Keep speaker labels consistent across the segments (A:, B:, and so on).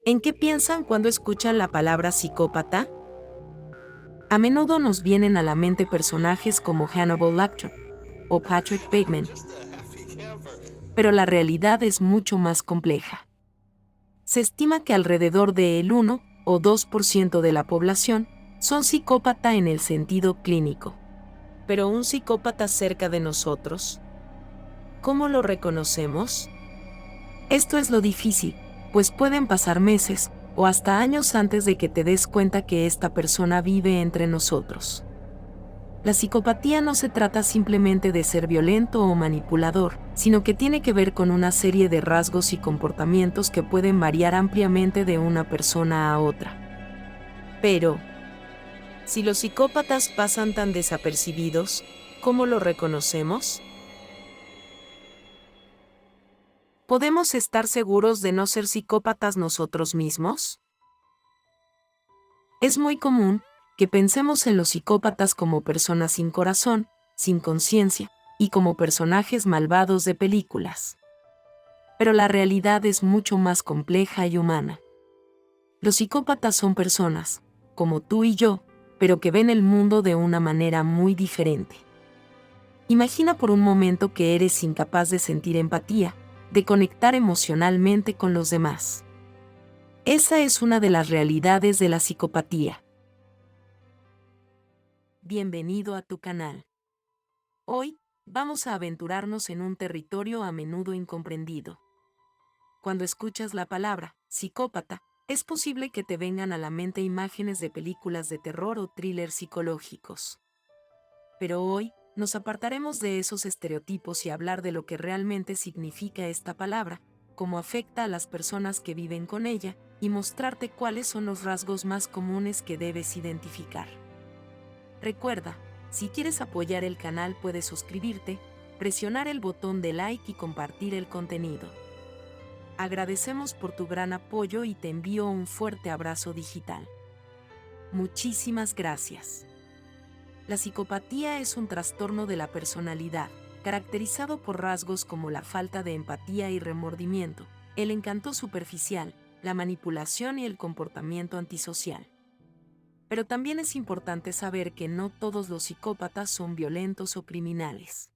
A: ¿En qué piensan cuando escuchan la palabra psicópata? A menudo nos vienen a la mente personajes como Hannibal Lecter o Patrick Bateman, pero la realidad es mucho más compleja. Se estima que alrededor del 1 o 2% de la población son psicópata en el sentido clínico. Pero un psicópata cerca de nosotros, ¿cómo lo reconocemos? Esto es lo difícil, pues pueden pasar meses o hasta años antes de que te des cuenta que esta persona vive entre nosotros. La psicopatía no se trata simplemente de ser violento o manipulador, sino que tiene que ver con una serie de rasgos y comportamientos que pueden variar ampliamente de una persona a otra. Pero, si los psicópatas pasan tan desapercibidos, ¿cómo lo reconocemos? ¿Podemos estar seguros de no ser psicópatas nosotros mismos? Es muy común que pensemos en los psicópatas como personas sin corazón, sin conciencia, y como personajes malvados de películas. Pero la realidad es mucho más compleja y humana. Los psicópatas son personas, como tú y yo, pero que ven el mundo de una manera muy diferente. Imagina por un momento que eres incapaz de sentir empatía, de conectar emocionalmente con los demás. Esa es una de las realidades de la psicopatía. Bienvenido a tu canal. Hoy, vamos a aventurarnos en un territorio a menudo incomprendido. Cuando escuchas la palabra psicópata, es posible que te vengan a la mente imágenes de películas de terror o thrillers psicológicos. Pero hoy, nos apartaremos de esos estereotipos y hablar de lo que realmente significa esta palabra, cómo afecta a las personas que viven con ella, y mostrarte cuáles son los rasgos más comunes que debes identificar. Recuerda, si quieres apoyar el canal puedes suscribirte, presionar el botón de like y compartir el contenido. Agradecemos por tu gran apoyo y te envío un fuerte abrazo digital. Muchísimas gracias. La psicopatía es un trastorno de la personalidad, caracterizado por rasgos como la falta de empatía y remordimiento, el encanto superficial, la manipulación y el comportamiento antisocial. Pero también es importante saber que no todos los psicópatas son violentos o criminales.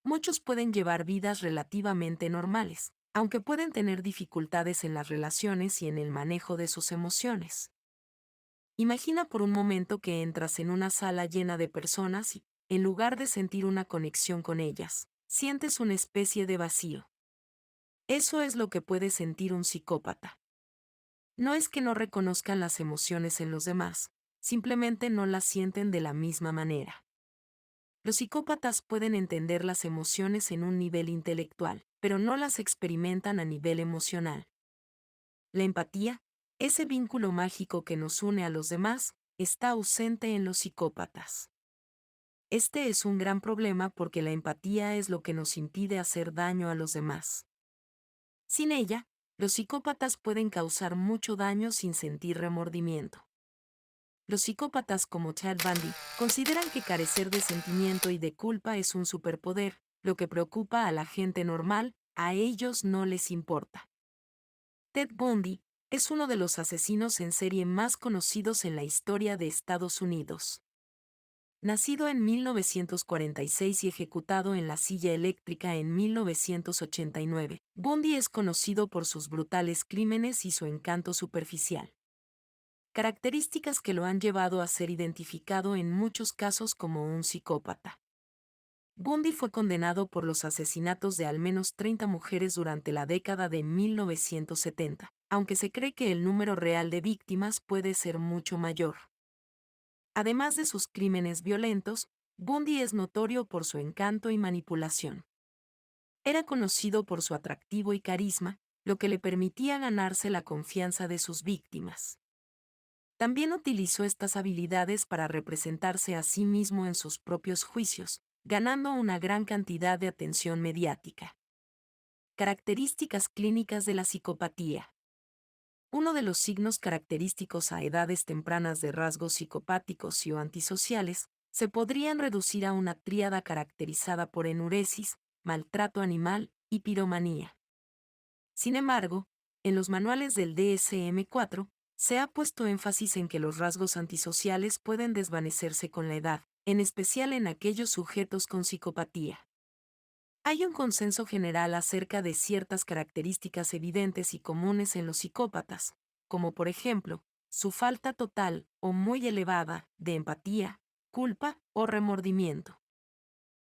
A: Muchos pueden llevar vidas relativamente normales, aunque pueden tener dificultades en las relaciones y en el manejo de sus emociones. Imagina por un momento que entras en una sala llena de personas y, en lugar de sentir una conexión con ellas, sientes una especie de vacío. Eso es lo que puede sentir un psicópata. No es que no reconozcan las emociones en los demás, simplemente no las sienten de la misma manera. Los psicópatas pueden entender las emociones en un nivel intelectual, pero no las experimentan a nivel emocional. La empatía, ese vínculo mágico que nos une a los demás, está ausente en los psicópatas. Este es un gran problema porque la empatía es lo que nos impide hacer daño a los demás. Sin ella, los psicópatas pueden causar mucho daño sin sentir remordimiento. Los psicópatas como Ted Bundy consideran que carecer de sentimiento y de culpa es un superpoder, lo que preocupa a la gente normal, a ellos no les importa. Ted Bundy es uno de los asesinos en serie más conocidos en la historia de Estados Unidos. Nacido en 1946 y ejecutado en la silla eléctrica en 1989, Bundy es conocido por sus brutales crímenes y su encanto superficial. Características que lo han llevado a ser identificado en muchos casos como un psicópata. Bundy fue condenado por los asesinatos de al menos 30 mujeres durante la década de 1970, aunque se cree que el número real de víctimas puede ser mucho mayor. Además de sus crímenes violentos, Bundy es notorio por su encanto y manipulación. Era conocido por su atractivo y carisma, lo que le permitía ganarse la confianza de sus víctimas. También utilizó estas habilidades para representarse a sí mismo en sus propios juicios, ganando una gran cantidad de atención mediática. Características clínicas de la psicopatía. Uno de los signos característicos a edades tempranas de rasgos psicopáticos y o antisociales se podrían reducir a una tríada caracterizada por enuresis, maltrato animal y piromanía. Sin embargo, En los manuales del DSM-4, se ha puesto énfasis en que los rasgos antisociales pueden desvanecerse con la edad, en especial en aquellos sujetos con psicopatía. Hay un consenso general acerca de ciertas características evidentes y comunes en los psicópatas, como por ejemplo, su falta total o muy elevada de empatía, culpa o remordimiento.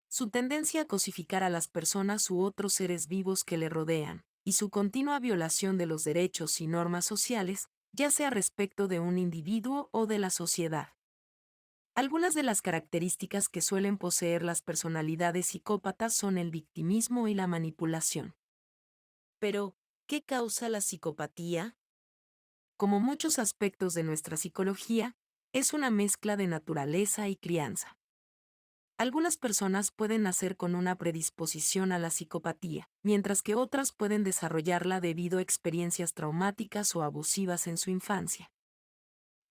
A: Su tendencia a cosificar a las personas u otros seres vivos que le rodean, y su continua violación de los derechos y normas sociales, ya sea respecto de un individuo o de la sociedad. Algunas de las características que suelen poseer las personalidades psicópatas son el victimismo y la manipulación. Pero, ¿qué causa la psicopatía? Como muchos aspectos de nuestra psicología, es una mezcla de naturaleza y crianza. Algunas personas pueden nacer con una predisposición a la psicopatía, mientras que otras pueden desarrollarla debido a experiencias traumáticas o abusivas en su infancia.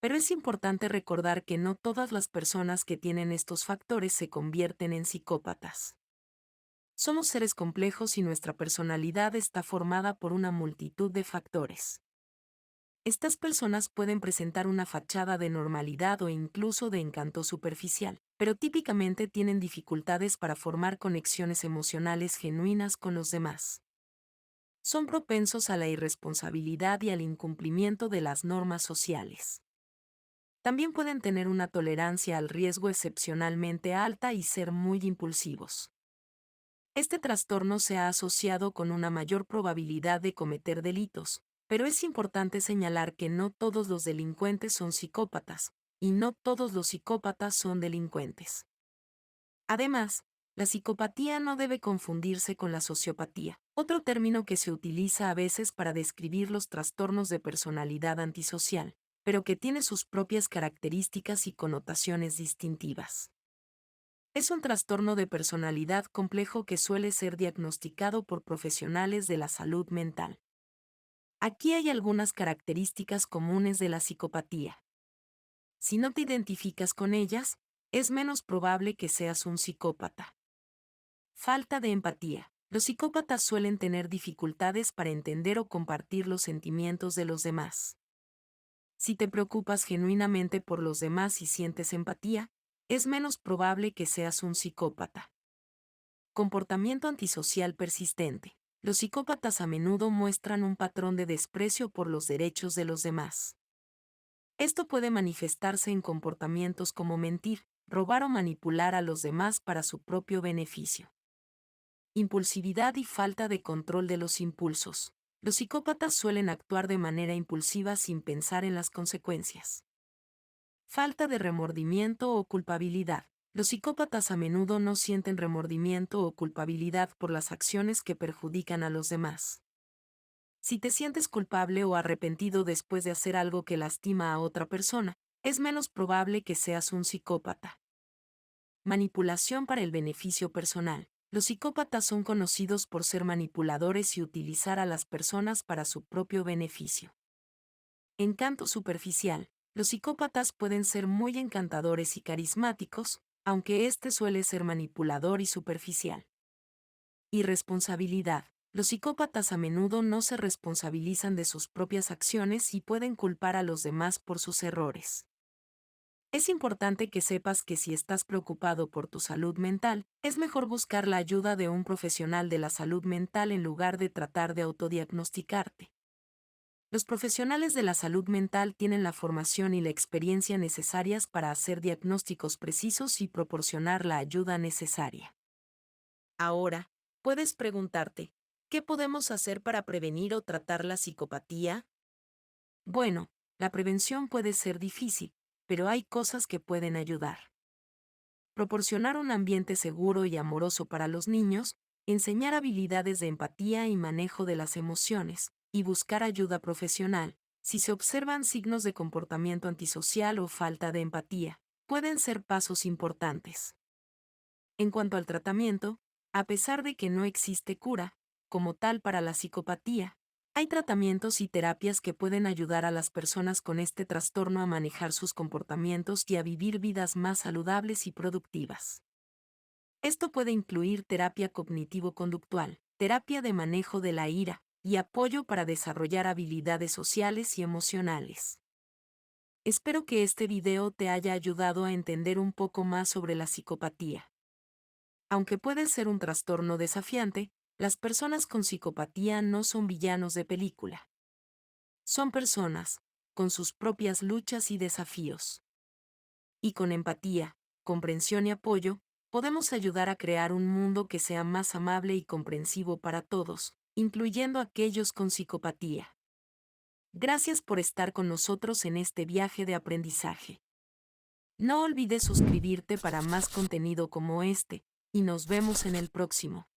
A: Pero es importante recordar que no todas las personas que tienen estos factores se convierten en psicópatas. Somos seres complejos y nuestra personalidad está formada por una multitud de factores. Estas personas pueden presentar una fachada de normalidad o incluso de encanto superficial, pero típicamente tienen dificultades para formar conexiones emocionales genuinas con los demás. Son propensos a la irresponsabilidad y al incumplimiento de las normas sociales. También pueden tener una tolerancia al riesgo excepcionalmente alta y ser muy impulsivos. Este trastorno se ha asociado con una mayor probabilidad de cometer delitos, pero es importante señalar que no todos los delincuentes son psicópatas, y no todos los psicópatas son delincuentes. Además, la psicopatía no debe confundirse con la sociopatía, otro término que se utiliza a veces para describir los trastornos de personalidad antisocial, pero que tiene sus propias características y connotaciones distintivas. Es un trastorno de personalidad complejo que suele ser diagnosticado por profesionales de la salud mental. Aquí hay algunas características comunes de la psicopatía. Si no te identificas con ellas, es menos probable que seas un psicópata. Falta de empatía. Los psicópatas suelen tener dificultades para entender o compartir los sentimientos de los demás. Si te preocupas genuinamente por los demás y sientes empatía, es menos probable que seas un psicópata. Comportamiento antisocial persistente. Los psicópatas a menudo muestran un patrón de desprecio por los derechos de los demás. Esto puede manifestarse en comportamientos como mentir, robar o manipular a los demás para su propio beneficio. Impulsividad y falta de control de los impulsos. Los psicópatas suelen actuar de manera impulsiva sin pensar en las consecuencias. Falta de remordimiento o culpabilidad. Los psicópatas a menudo no sienten remordimiento o culpabilidad por las acciones que perjudican a los demás. Si te sientes culpable o arrepentido después de hacer algo que lastima a otra persona, es menos probable que seas un psicópata. Manipulación para el beneficio personal. Los psicópatas son conocidos por ser manipuladores y utilizar a las personas para su propio beneficio. Encanto superficial. Los psicópatas pueden ser muy encantadores y carismáticos, aunque este suele ser manipulador y superficial. Irresponsabilidad. Los psicópatas a menudo no se responsabilizan de sus propias acciones y pueden culpar a los demás por sus errores. Es importante que sepas que si estás preocupado por tu salud mental, es mejor buscar la ayuda de un profesional de la salud mental en lugar de tratar de autodiagnosticarte. Los profesionales de la salud mental tienen la formación y la experiencia necesarias para hacer diagnósticos precisos y proporcionar la ayuda necesaria. Ahora, puedes preguntarte, ¿qué podemos hacer para prevenir o tratar la psicopatía? Bueno, la prevención puede ser difícil, pero hay cosas que pueden ayudar. Proporcionar un ambiente seguro y amoroso para los niños, enseñar habilidades de empatía y manejo de las emociones, y buscar ayuda profesional, si se observan signos de comportamiento antisocial o falta de empatía, pueden ser pasos importantes. En cuanto al tratamiento, a pesar de que no existe cura, como tal para la psicopatía, hay tratamientos y terapias que pueden ayudar a las personas con este trastorno a manejar sus comportamientos y a vivir vidas más saludables y productivas. Esto puede incluir terapia cognitivo-conductual, terapia de manejo de la ira, y apoyo para desarrollar habilidades sociales y emocionales. Espero que este video te haya ayudado a entender un poco más sobre la psicopatía. Aunque puede ser un trastorno desafiante, las personas con psicopatía no son villanos de película. Son personas, con sus propias luchas y desafíos. Y con empatía, comprensión y apoyo, podemos ayudar a crear un mundo que sea más amable y comprensivo para todos, incluyendo a aquellos con psicopatía. Gracias por estar con nosotros en este viaje de aprendizaje. No olvides suscribirte para más contenido como este, y nos vemos en el próximo.